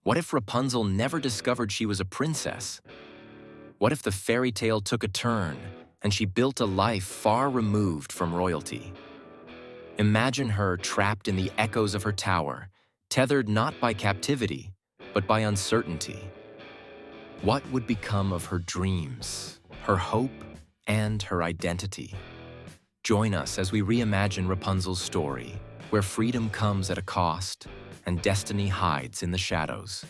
What if Rapunzel never discovered she was a princess? What if the fairy tale took a turn and she built a life far removed from royalty? Imagine her trapped in the echoes of her tower, tethered not by captivity, but by uncertainty. What would become of her dreams, her hope, and her identity? Join us as we reimagine Rapunzel's story, where freedom comes at a cost and destiny hides in the shadows.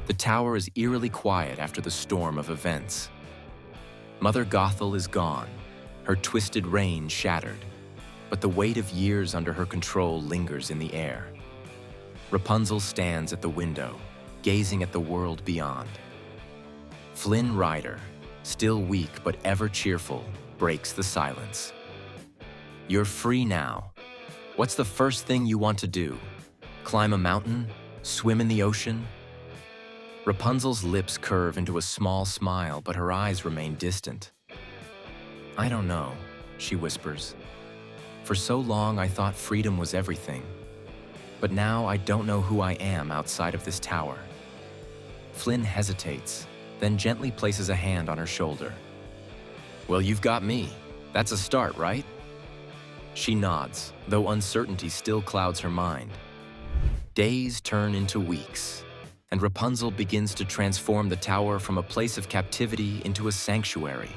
The tower is eerily quiet after the storm of events. Mother Gothel is gone, her twisted reign shattered, but the weight of years under her control lingers in the air. Rapunzel stands at the window, gazing at the world beyond. Flynn Rider, still weak but ever cheerful, breaks the silence. You're free now. What's the first thing you want to do? Climb a mountain? Swim in the ocean? Rapunzel's lips curve into a small smile, but her eyes remain distant. I don't know, she whispers. For so long I thought freedom was everything. But now I don't know who I am outside of this tower. Flynn hesitates, then gently places a hand on her shoulder. Well, you've got me. That's a start, right? She nods, though uncertainty still clouds her mind. Days turn into weeks, and Rapunzel begins to transform the tower from a place of captivity into a sanctuary.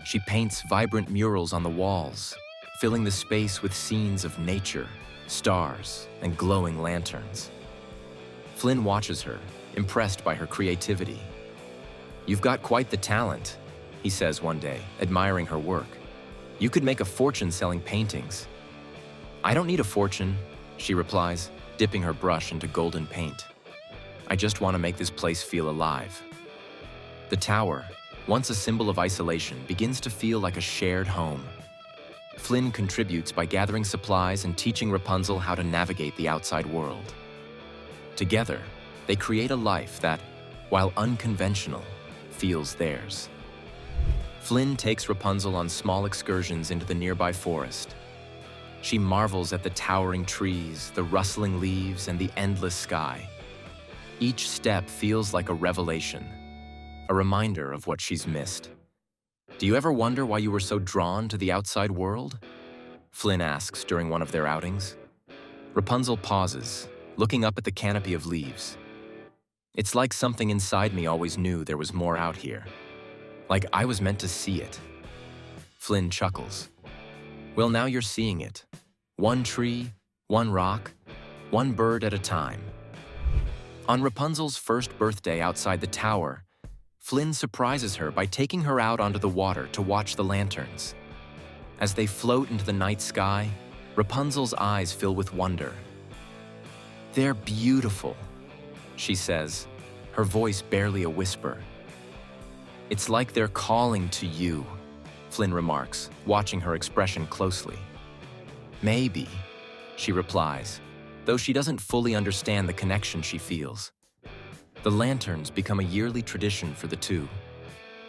She paints vibrant murals on the walls, filling the space with scenes of nature, stars, and glowing lanterns. Flynn watches her, impressed by her creativity. You've got quite the talent, he says one day, admiring her work. You could make a fortune selling paintings. I don't need a fortune, she replies, dipping her brush into golden paint. I just want to make this place feel alive. The tower, once a symbol of isolation, begins to feel like a shared home. Flynn contributes by gathering supplies and teaching Rapunzel how to navigate the outside world. Together, they create a life that, while unconventional, feels theirs. Flynn takes Rapunzel on small excursions into the nearby forest. She marvels at the towering trees, the rustling leaves, and the endless sky. Each step feels like a revelation, a reminder of what she's missed. Do you ever wonder why you were so drawn to the outside world? Flynn asks during one of their outings. Rapunzel pauses, looking up at the canopy of leaves. It's like something inside me always knew there was more out here. Like I was meant to see it. Flynn chuckles. Well, now you're seeing it. One tree, one rock, one bird at a time. On Rapunzel's first birthday outside the tower, Flynn surprises her by taking her out onto the water to watch the lanterns. As they float into the night sky, Rapunzel's eyes fill with wonder. They're beautiful, she says, her voice barely a whisper. It's like they're calling to you, Flynn remarks, watching her expression closely. Maybe, she replies, though she doesn't fully understand the connection she feels. The lanterns become a yearly tradition for the two,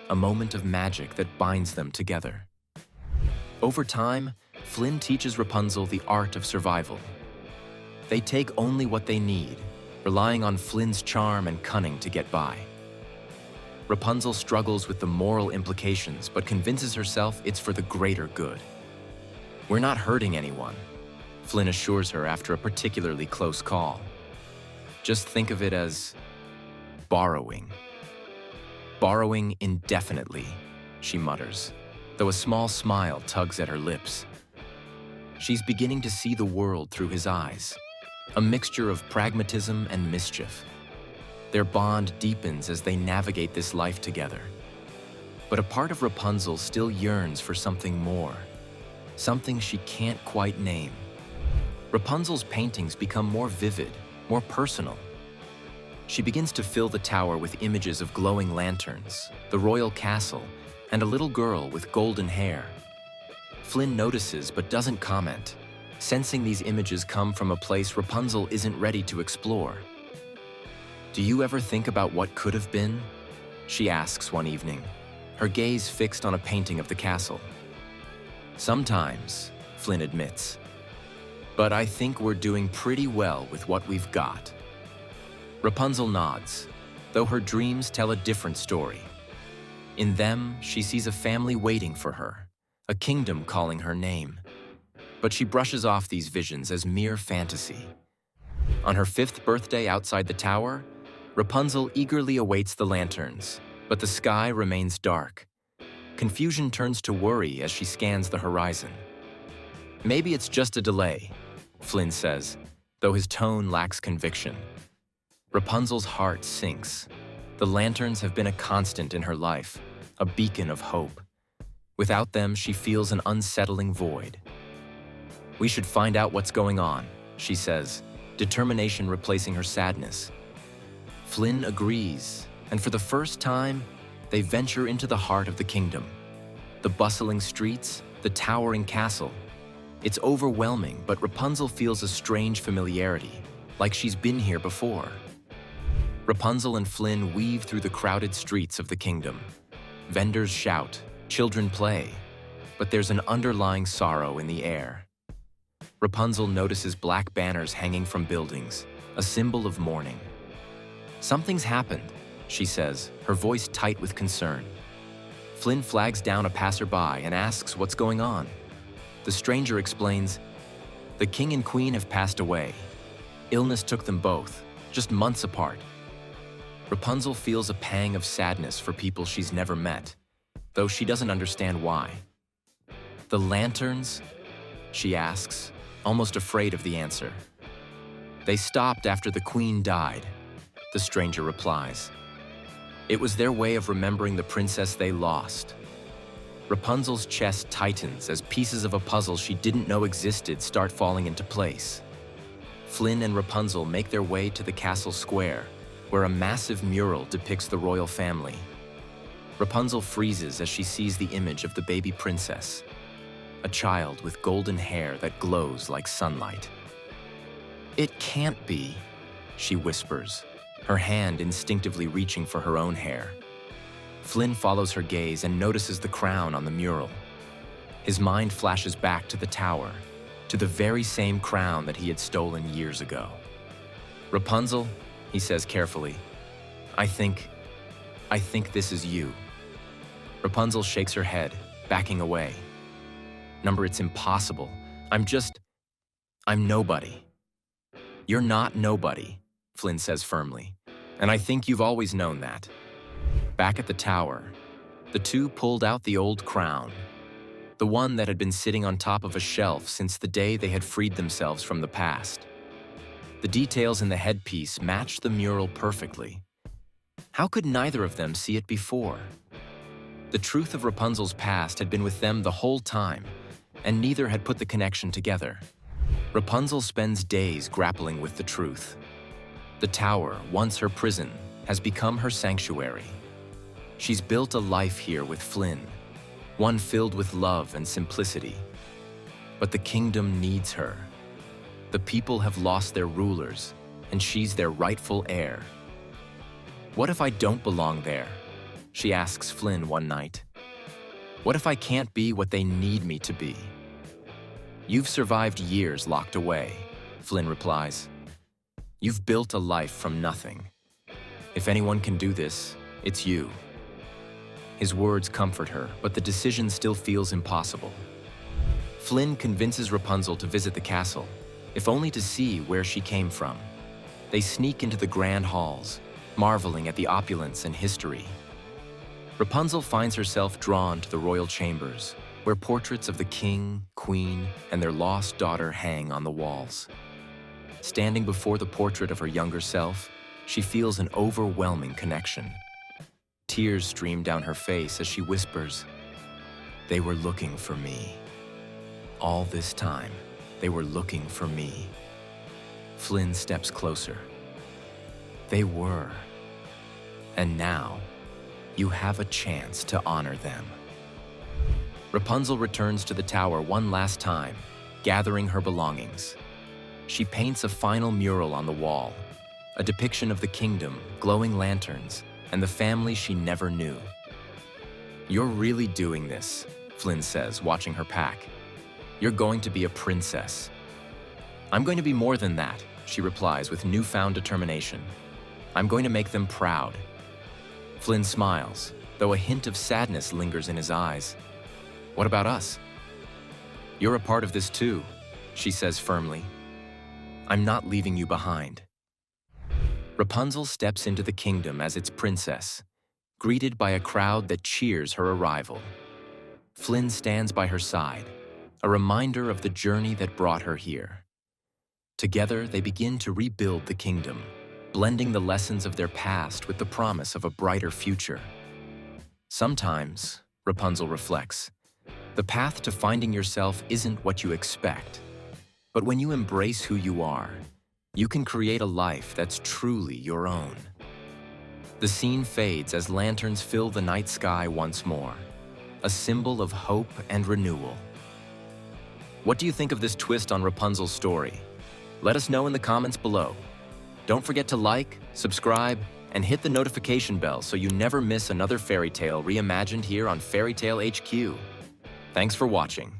a moment of magic that binds them together. Over time, Flynn teaches Rapunzel the art of survival. They take only what they need, relying on Flynn's charm and cunning to get by. Rapunzel struggles with the moral implications but convinces herself it's for the greater good. We're not hurting anyone, Flynn assures her after a particularly close call. Just think of it as borrowing. Borrowing indefinitely, she mutters, though a small smile tugs at her lips. She's beginning to see the world through his eyes, a mixture of pragmatism and mischief. Their bond deepens as they navigate this life together. But a part of Rapunzel still yearns for something more, something she can't quite name. Rapunzel's paintings become more vivid, more personal. She begins to fill the tower with images of glowing lanterns, the royal castle, and a little girl with golden hair. Flynn notices but doesn't comment, sensing these images come from a place Rapunzel isn't ready to explore. Do you ever think about what could have been? She asks one evening, her gaze fixed on a painting of the castle. Sometimes, Flynn admits. But I think we're doing pretty well with what we've got. Rapunzel nods, though her dreams tell a different story. In them, she sees a family waiting for her, a kingdom calling her name. But she brushes off these visions as mere fantasy. On her 5th birthday outside the tower, Rapunzel eagerly awaits the lanterns, but the sky remains dark. Confusion turns to worry as she scans the horizon. Maybe it's just a delay, Flynn says, though his tone lacks conviction. Rapunzel's heart sinks. The lanterns have been a constant in her life, a beacon of hope. Without them, she feels an unsettling void. "We should find out what's going on," she says, determination replacing her sadness. Flynn agrees, and for the first time, they venture into the heart of the kingdom. The bustling streets, the towering castle. It's overwhelming, but Rapunzel feels a strange familiarity, like she's been here before. Rapunzel and Flynn weave through the crowded streets of the kingdom. Vendors shout, children play, but there's an underlying sorrow in the air. Rapunzel notices black banners hanging from buildings, a symbol of mourning. "Something's happened," she says, her voice tight with concern. Flynn flags down a passerby and asks what's going on. The stranger explains, "The king and queen have passed away. Illness took them both, just months apart." Rapunzel feels a pang of sadness for people she's never met, though she doesn't understand why. "The lanterns?" she asks, almost afraid of the answer. "They stopped after the queen died," the stranger replies. "It was their way of remembering the princess they lost." Rapunzel's chest tightens as pieces of a puzzle she didn't know existed start falling into place. Flynn and Rapunzel make their way to the castle square, where a massive mural depicts the royal family. Rapunzel freezes as she sees the image of the baby princess, a child with golden hair that glows like sunlight. "It can't be," she whispers, her hand instinctively reaching for her own hair. Flynn follows her gaze and notices the crown on the mural. His mind flashes back to the tower, to the very same crown that he had stolen years ago. "Rapunzel," he says carefully, I think this is you." Rapunzel shakes her head, backing away. "It's impossible. I'm nobody." "You're not nobody," Flynn says firmly, "and I think you've always known that." Back at the tower, the two pulled out the old crown, the one that had been sitting on top of a shelf since the day they had freed themselves from the past. The details in the headpiece matched the mural perfectly. How could neither of them see it before? The truth of Rapunzel's past had been with them the whole time, and neither had put the connection together. Rapunzel spends days grappling with the truth. The tower, once her prison, has become her sanctuary. She's built a life here with Flynn, one filled with love and simplicity. But the kingdom needs her. The people have lost their rulers, and she's their rightful heir. "What if I don't belong there?" she asks Flynn one night. "What if I can't be what they need me to be?" "You've survived years locked away," Flynn replies. "You've built a life from nothing. If anyone can do this, it's you." His words comfort her, but the decision still feels impossible. Flynn convinces Rapunzel to visit the castle, if only to see where she came from. They sneak into the grand halls, marveling at the opulence and history. Rapunzel finds herself drawn to the royal chambers, where portraits of the king, queen, and their lost daughter hang on the walls. Standing before the portrait of her younger self, she feels an overwhelming connection. Tears stream down her face as she whispers, "They were looking for me. All this time, they were looking for me." Flynn steps closer. "They were. And now, you have a chance to honor them." Rapunzel returns to the tower one last time, gathering her belongings. She paints a final mural on the wall, a depiction of the kingdom, glowing lanterns, and the family she never knew. "You're really doing this," Flynn says, watching her pack. "You're going to be a princess." "I'm going to be more than that," she replies with newfound determination. I'm going to make them proud. Flynn smiles, though a hint of sadness lingers in his eyes. What about us? You're a part of this too, she says firmly. I'm not leaving you behind. Rapunzel steps into the kingdom as its princess, greeted by a crowd that cheers her arrival. Flynn stands by her side, a reminder of the journey that brought her here. Together, they begin to rebuild the kingdom, blending the lessons of their past with the promise of a brighter future. Sometimes, Rapunzel reflects, the path to finding yourself isn't what you expect. But when you embrace who you are, you can create a life that's truly your own. The scene fades as lanterns fill the night sky once more, a symbol of hope and renewal. What do you think of this twist on Rapunzel's story? Let us know in the comments below. Don't forget to like, subscribe, and hit the notification bell so you never miss another fairy tale reimagined here on Fairy Tale HQ. Thanks for watching.